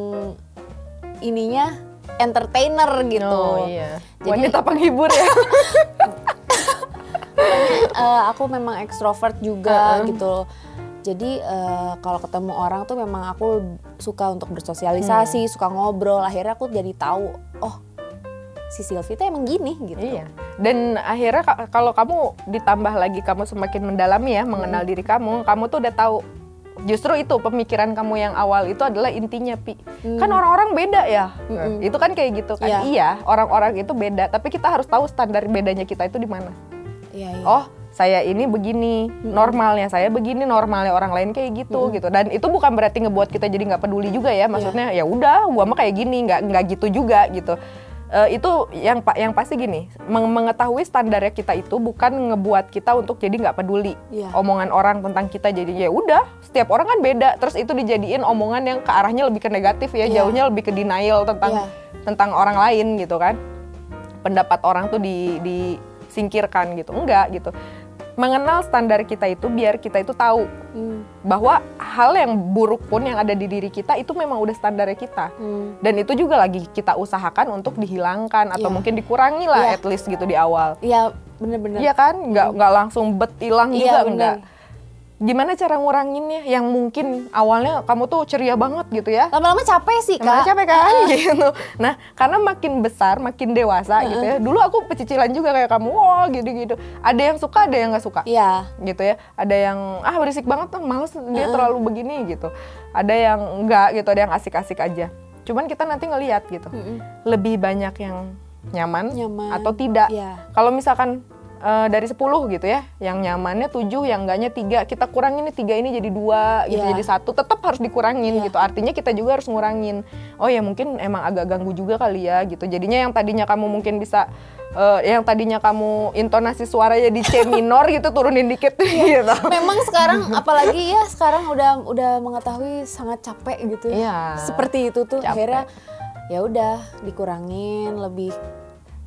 ininya entertainer gitu. Oh iya. Jadi wanita penghibur ya. Aku memang extrovert juga gitu. Jadi kalau ketemu orang tuh memang aku suka untuk bersosialisasi, suka ngobrol. Akhirnya aku jadi tahu, oh si Sylvie tuh emang gini gitu. Iya. Dan akhirnya kalau kamu ditambah lagi kamu semakin mendalami ya, mengenal diri kamu tuh udah tahu. Justru itu pemikiran kamu yang awal itu adalah intinya, Pi. Kan orang-orang beda ya. Itu kan kayak gitu kan. Iya, orang-orang itu beda, tapi kita harus tahu standar bedanya kita itu di mana. Oh, saya ini begini, normalnya saya begini, normalnya orang lain kayak gitu gitu. Dan itu bukan berarti ngebuat kita jadi nggak peduli juga ya. Maksudnya ya udah, gua mah kayak gini, nggak gitu juga gitu. Itu yang pasti gini, mengetahui standarnya kita itu bukan ngebuat kita untuk jadi nggak peduli omongan orang tentang kita. Jadi ya udah, setiap orang kan beda. Terus itu dijadiin omongan yang ke arahnya lebih ke negatif ya, jauhnya lebih ke denial tentang orang lain gitu kan. Pendapat orang tuh disingkirkan gitu, enggak gitu. Mengenal standar kita itu biar kita itu tahu bahwa hal yang buruk pun yang ada di diri kita itu memang udah standarnya kita. Dan itu juga lagi kita usahakan untuk dihilangkan atau mungkin dikurangi lah at least gitu di awal. Iya, bener-bener. Iya kan? Nggak langsung hilang juga, enggak. Gimana cara nguranginnya? Yang mungkin awalnya kamu tuh ceria banget gitu ya. Lama-lama capek sih, Kak. Lama capek kan gitu. Nah, karena makin besar, makin dewasa gitu ya. Dulu aku pecicilan juga kayak kamu, wah gitu-gitu. Ada yang suka, ada yang nggak suka. Iya. Gitu ya. Ada yang berisik banget, males dia terlalu begini gitu. Ada yang enggak gitu, ada yang asik-asik aja. Cuman kita nanti ngelihat gitu. Lebih banyak yang nyaman atau tidak. Kalau misalkan dari 10 gitu ya, yang nyamannya 7, yang enggaknya 3, kita kurangin nih 3 ini jadi 2 gitu, jadi 1, tetap harus dikurangin gitu. Artinya kita juga harus ngurangin. Oh ya mungkin emang agak ganggu juga kali ya gitu. Jadinya yang tadinya kamu mungkin bisa yang tadinya kamu intonasi suaranya di C minor gitu, turunin dikit gitu. Memang sekarang apalagi ya sekarang udah mengetahui sangat capek gitu. Seperti itu tuh capek. Akhirnya ya udah dikurangin, lebih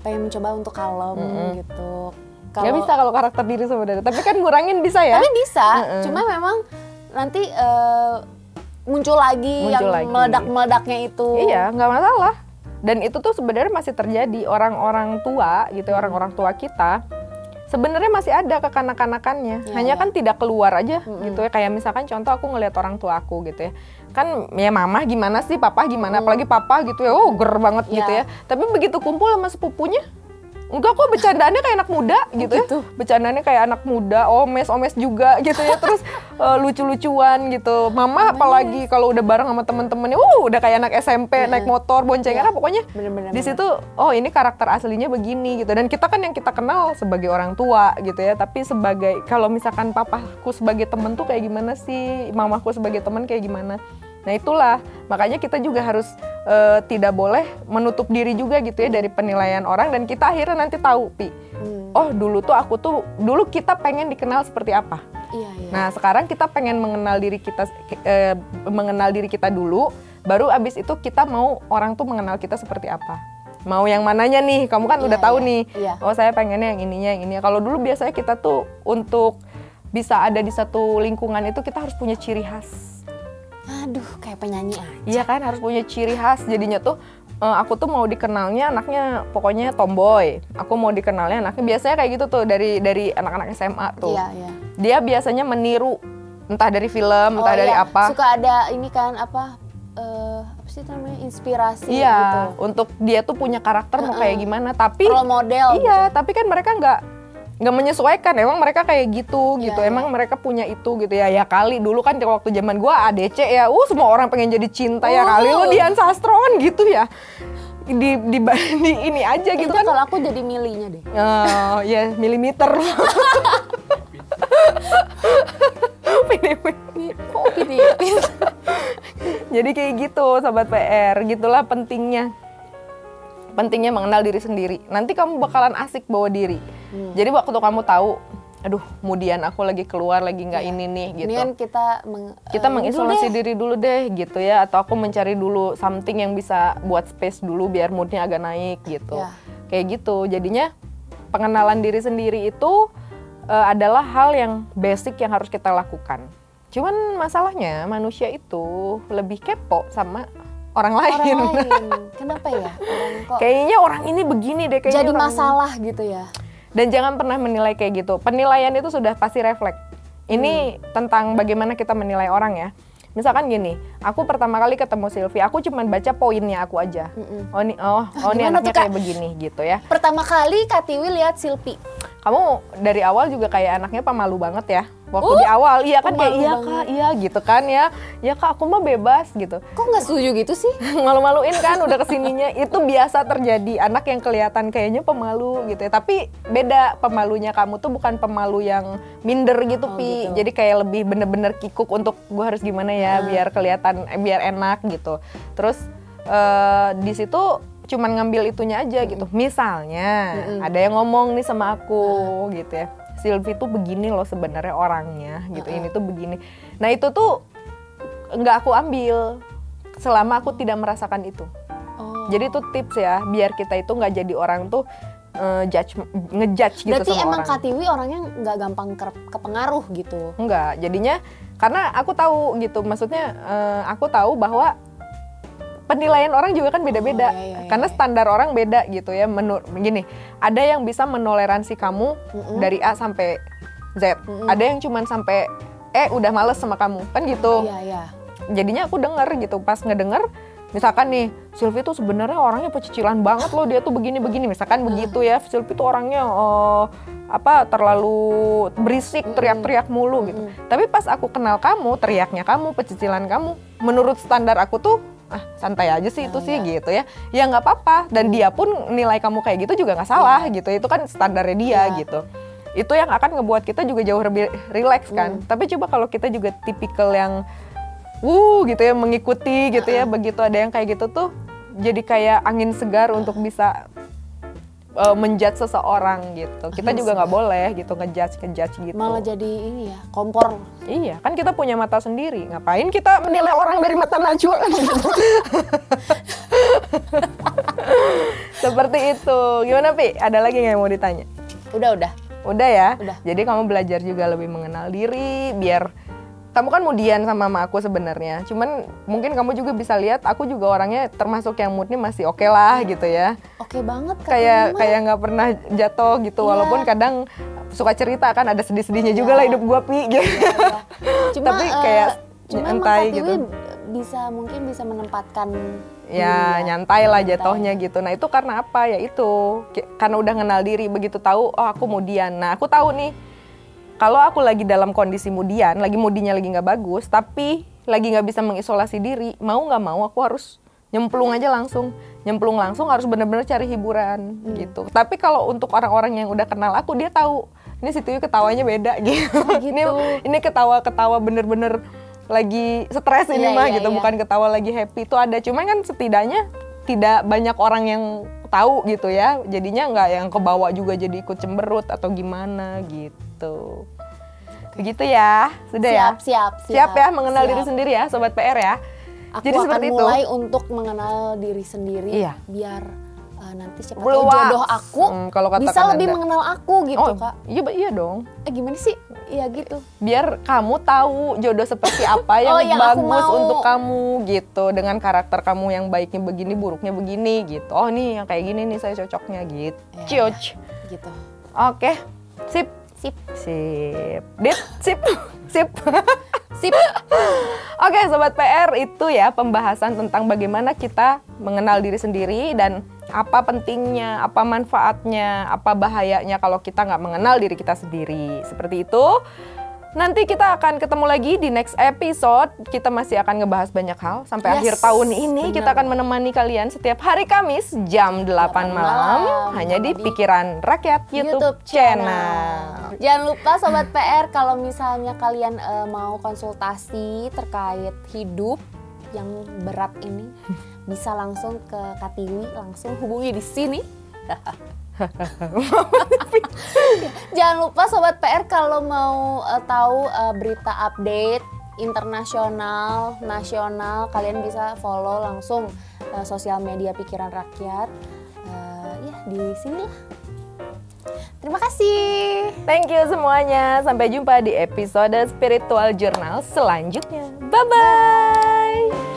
pengen mencoba untuk kalem gitu. Gak bisa kalau karakter diri sebenarnya, tapi kan ngurangin bisa ya? Tapi bisa, cuma memang nanti muncul lagi yang meledak-meledaknya itu. Iya, nggak masalah. Dan itu tuh sebenarnya masih terjadi. Orang-orang tua gitu, orang-orang tua kita sebenarnya masih ada kekanak-kanakannya. Hanya kan tidak keluar aja gitu ya. Kayak misalkan contoh aku ngelihat orang tua aku gitu ya. Kan ya mama gimana sih, papa gimana, apalagi papa gitu ya. Oh, ger banget gitu ya. Tapi begitu kumpul sama sepupunya, enggak kok, bercandaannya kayak anak muda gitu ya. Bercandaannya kayak anak muda, omes juga gitu ya. Terus lucu-lucuan gitu. Mama apalagi kalau udah bareng sama temen-temennya, udah kayak anak SMP, naik motor, boncengan, pokoknya di situ, oh ini karakter aslinya begini gitu. Dan kita kan yang kita kenal sebagai orang tua gitu ya. Tapi sebagai, kalau misalkan papaku sebagai temen tuh kayak gimana sih, mamaku sebagai temen kayak gimana. Nah itulah, makanya kita juga harus tidak boleh menutup diri juga gitu ya dari penilaian orang. Dan kita akhirnya nanti tahu, Pi, oh dulu kita pengen dikenal seperti apa. Nah sekarang kita pengen mengenal diri kita dulu, baru abis itu kita mau orang tuh mengenal kita seperti apa. Mau yang mananya nih, kamu kan udah tahu nih. Oh saya pengennya yang ininya. Kalau dulu biasanya kita tuh untuk bisa ada di satu lingkungan itu kita harus punya ciri khas. Aduh, kayak penyanyi aja. Iya kan, harus punya ciri khas. Jadinya tuh aku tuh mau dikenalnya anaknya pokoknya tomboy. Aku mau dikenalnya anaknya biasanya kayak gitu tuh dari anak-anak SMA tuh. Dia biasanya meniru entah dari film, entah dari apa. Suka ada ini kan apa sih namanya, inspirasi gitu. Untuk dia tuh punya karakter mau kayak gimana, tapi role model. Iya, gitu. Tapi kan mereka nggak menyesuaikan, emang mereka kayak gitu. Emang mereka punya itu gitu ya. Ya kali dulu kan waktu zaman gua ADC ya, semua orang pengen jadi cinta ya kali lu Dian Sastro kan gitu ya. Di ini aja gitu kan. Kalau aku jadi milinya deh. Ya milimeter. Jadi kayak gitu Sobat PR, gitulah pentingnya mengenal diri sendiri. Nanti kamu bakalan asik bawa diri. Jadi waktu kamu tahu, aduh kemudian aku lagi keluar lagi nggak ini nih gitu. Ini kan kita mengisolasi diri dulu deh gitu ya, atau aku mencari dulu something yang bisa buat space dulu biar moodnya agak naik gitu. Kayak gitu. Jadinya pengenalan diri sendiri itu adalah hal yang basic yang harus kita lakukan. Cuman masalahnya manusia itu lebih kepo sama orang lain. Kenapa ya? Kayaknya orang ini begini deh. Jadi masalah gitu ya. Dan jangan pernah menilai kayak gitu. Penilaian itu sudah pasti refleks. Ini tentang bagaimana kita menilai orang ya. Misalkan gini, aku pertama kali ketemu Sylvie, aku cuma baca poinnya aku aja. Oh ini anaknya kayak begini gitu ya. Pertama kali Kak Tiwi lihat Sylvie. Kamu dari awal juga kayak anaknya pemalu banget ya. Waktu di awal, iya kan kayak iya Kak, iya gitu kan ya. Ya Kak, aku mah bebas gitu. Kok nggak setuju gitu sih? Malu-maluin kan udah kesininya. Itu biasa terjadi, anak yang kelihatan kayaknya pemalu gitu ya. Tapi beda, pemalunya kamu tuh bukan pemalu yang minder gitu, Pi. Gitu. Jadi kayak lebih bener-bener kikuk untuk gue harus gimana ya biar kelihatan, biar enak gitu. Terus di situ cuman ngambil itunya aja gitu. Misalnya ada yang ngomong nih sama aku gitu ya. Sylvie tuh begini loh sebenarnya orangnya gitu, ini tuh begini. Nah itu tuh nggak aku ambil selama aku tidak merasakan itu. Jadi itu tips ya, biar kita itu nggak jadi orang tuh ngejudge gitu. Berarti sama emang orang. Kak Tiwi orangnya nggak gampang kepengaruh gitu? Enggak, jadinya karena aku tahu gitu, maksudnya aku tahu bahwa penilaian orang juga kan beda-beda, karena standar orang beda gitu ya. Gini, ada yang bisa menoleransi kamu dari A sampai Z, ada yang cuman sampai udah males sama kamu, kan gitu. Jadinya aku denger gitu, pas ngedenger, misalkan nih, Sylvie tuh sebenarnya orangnya pecicilan banget loh, dia tuh begini-begini, misalkan begitu ya. Sylvie tuh orangnya terlalu berisik, teriak-teriak mulu gitu. Tapi pas aku kenal kamu, teriaknya kamu, pecicilan kamu, menurut standar aku tuh santai aja sih itu sih gitu ya. Ya nggak apa-apa, dan dia pun nilai kamu kayak gitu juga nggak salah gitu. Itu kan standarnya dia gitu. Itu yang akan ngebuat kita juga jauh lebih rileks kan. Tapi coba kalau kita juga tipikal yang gitu ya, mengikuti gitu ya, begitu ada yang kayak gitu tuh jadi kayak angin segar untuk bisa menjudge seseorang gitu. Kita juga nggak boleh gitu ngejudge gitu. Malah jadi ini ya, kompor. Iya, kan kita punya mata sendiri. Ngapain kita menilai orang dari mata najwa gitu. Seperti itu. Gimana Pi? Ada lagi nggak yang mau ditanya? Udah ya? Udah. Jadi kamu belajar juga lebih mengenal diri, biar kamu kan mudian sama aku sebenarnya. Cuman mungkin kamu juga bisa lihat aku juga orangnya termasuk yang moodnya masih oke lah gitu ya. Oke banget kayak nggak pernah jatuh gitu. Walaupun kadang suka cerita kan ada sedih-sedihnya juga lah hidup gua Pi gitu. Cuma, tapi kayak nyantai gitu. Mungkin bisa menempatkan nyantai lah jatuhnya gitu. Nah itu karena apa ya, itu karena udah kenal diri, begitu tahu aku mudian. Nah aku tahu nih, kalau aku lagi dalam kondisi mudian, mudinya lagi nggak bagus, tapi lagi nggak bisa mengisolasi diri, mau nggak mau aku harus nyemplung langsung, harus benar-benar cari hiburan gitu. Tapi kalau untuk orang-orang yang udah kenal aku, dia tahu ini si Tiwi ketawanya beda gitu. Ini ketawa bener-bener lagi stres ini gitu, bukan ketawa lagi happy. Itu ada, cuma kan setidaknya tidak banyak orang yang tahu gitu ya. Jadinya nggak yang kebawa juga jadi ikut cemberut atau gimana gitu. Begitu ya, sudah ya. Siap ya mengenal diri sendiri ya, Sobat PR ya. Aku jadi akan seperti mulai itu. untuk mengenal diri sendiri, biar nanti siapa tahu Luas. jodoh aku kalau bisa lebih mengenal aku gitu Kak. Iya dong. Gimana sih? Iya gitu. Biar kamu tahu jodoh seperti apa yang, yang bagus untuk kamu gitu. Dengan karakter kamu yang baiknya begini, buruknya begini gitu. Oh nih yang kayak gini nih saya cocoknya gitu. Gitu. Oke, sip. Oke, Sobat PR, itu ya pembahasan tentang bagaimana kita mengenal diri sendiri dan apa pentingnya, apa manfaatnya, apa bahayanya kalau kita nggak mengenal diri kita sendiri. Seperti itu. Nanti kita akan ketemu lagi di next episode. Kita masih akan ngebahas banyak hal. Sampai akhir tahun ini kita akan menemani kalian setiap hari Kamis jam 8 malam. Hanya di Pikiran Rakyat YouTube Channel. Jangan lupa Sobat PR, kalau misalnya kalian mau konsultasi terkait hidup, yang berat ini bisa langsung ke Katiwi, langsung hubungi di sini. Jangan lupa Sobat PR kalau mau tahu berita update internasional, nasional, kalian bisa follow langsung sosial media Pikiran Rakyat. Ya di sini lah. Terima kasih. Thank you semuanya. Sampai jumpa di episode Spiritual Journal selanjutnya. Bye-bye.